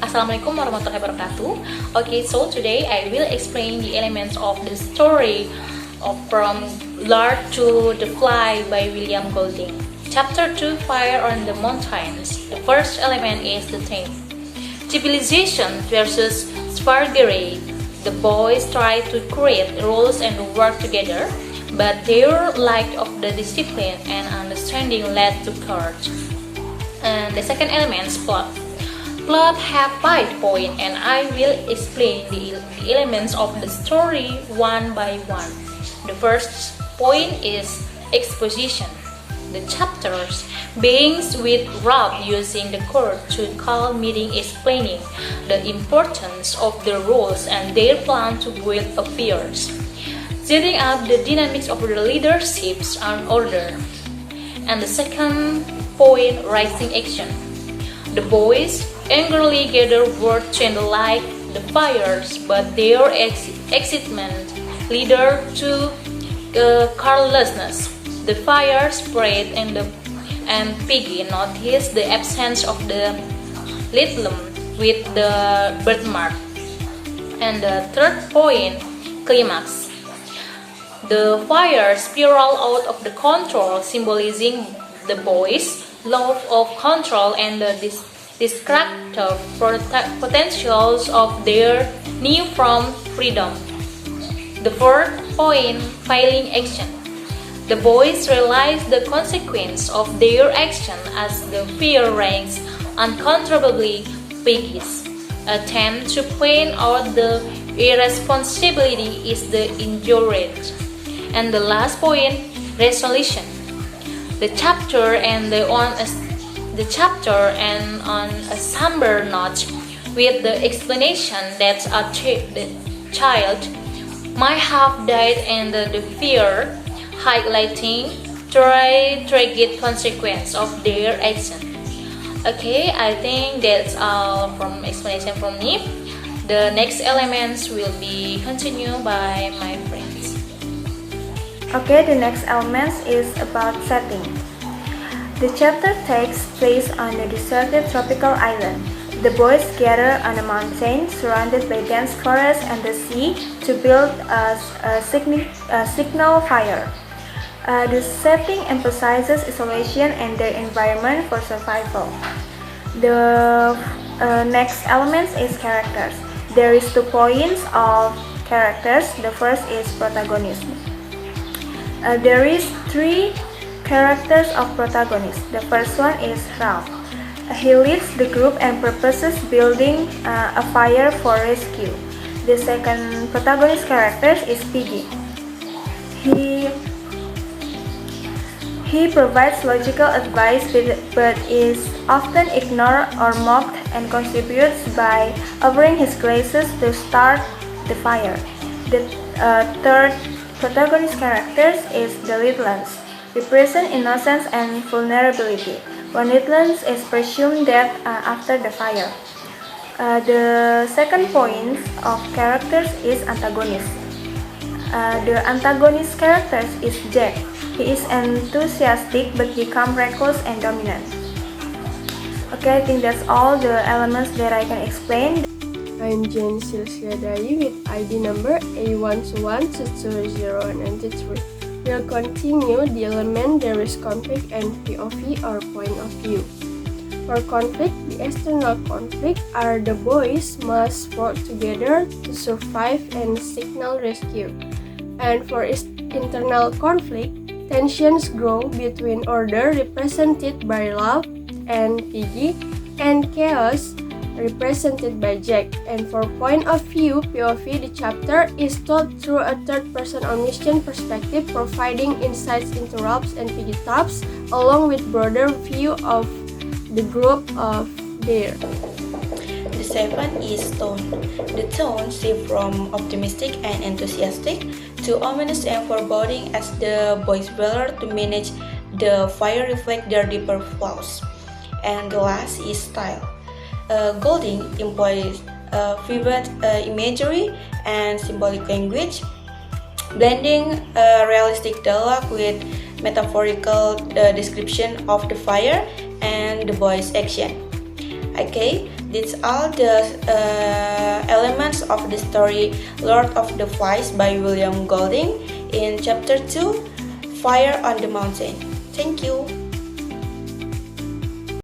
Assalamualaikum warahmatullahi wabarakatuh. Okay, so today I will explain the elements of the story of From Lard to the Fly by William Golding. Chapter 2, Fire on the Mountains. The first element is the theme. Civilization versus Spargery. The boys try to create rules and work together, but their lack of the discipline and understanding led to courage. And the second element is plot. Plot have 5 points, and I will explain the elements of the story one by one. The first point is exposition. The chapters begins with Rob using the court to call meeting explaining the importance of the rules and their plan to build affairs, setting up the dynamics of the leaderships and order. And the second point, rising action. The boys angrily gather wood to light the fires, but their excitement leads to carelessness. The fire spread and Piggy noticed the absence of the little with the birthmark. And the third point, climax. The fire spiraled out of the control, symbolizing the boys' love of control and the destructive potentials of their newfound freedom. The fourth point, filing action. The boys realize the consequence of their action as the fear ranks uncontrollably Piggy's attempt to point out the irresponsibility is the injured. And the last point, resolution. The chapter and on a somber note with the explanation that the child might have died and the fear highlighting tragic consequence of their action. Okay, I think that's all from explanation from me. The next elements will be continued by my friends. Okay, the next elements is about setting. The chapter takes place on a deserted tropical island. The boys gather on a mountain surrounded by dense forest and the sea to build a signal fire. The setting emphasizes isolation and their environment for survival. The next elements is characters. There is 2 points of characters. The first is protagonism. There is 3 characters of protagonists. The first one is Ralph. He leads the group and purposes building a fire for rescue. The second protagonist character is Piggy. He provides logical advice but is often ignored or mocked and contributes by offering his glasses to start the fire. The third protagonist character is the Littlands, represent innocence and vulnerability. One Littlands is presumed dead after the fire. The second point of characters is antagonist. The antagonist character is Jack. He is enthusiastic but becomes reckless and dominant. Okay, I think that's all the elements that I can explain. I'm Jane Silsiadai with ID number A1212093. We'll continue the element there is conflict and POV or point of view. For conflict, the external conflict are the boys must work together to survive and signal rescue. And for internal conflict, tensions grow between order represented by Love and Piggy and chaos represented by Jack. And for point of view, POV, the chapter is told through a third-person omniscient perspective, providing insights into Rob's and Piggy Tops, along with broader view of the group of there. The seventh is tone. The tone shifts from optimistic and enthusiastic to ominous and foreboding as the boys failure to manage the fire reflect their deeper flaws. And the last is style. Golding employs vivid imagery and symbolic language, blending realistic dialogue with metaphorical description of the fire and the boys' action. Okay, These all the elements of the story Lord of the Flies by William Golding in chapter 2, Fire on the Mountain. Thank you.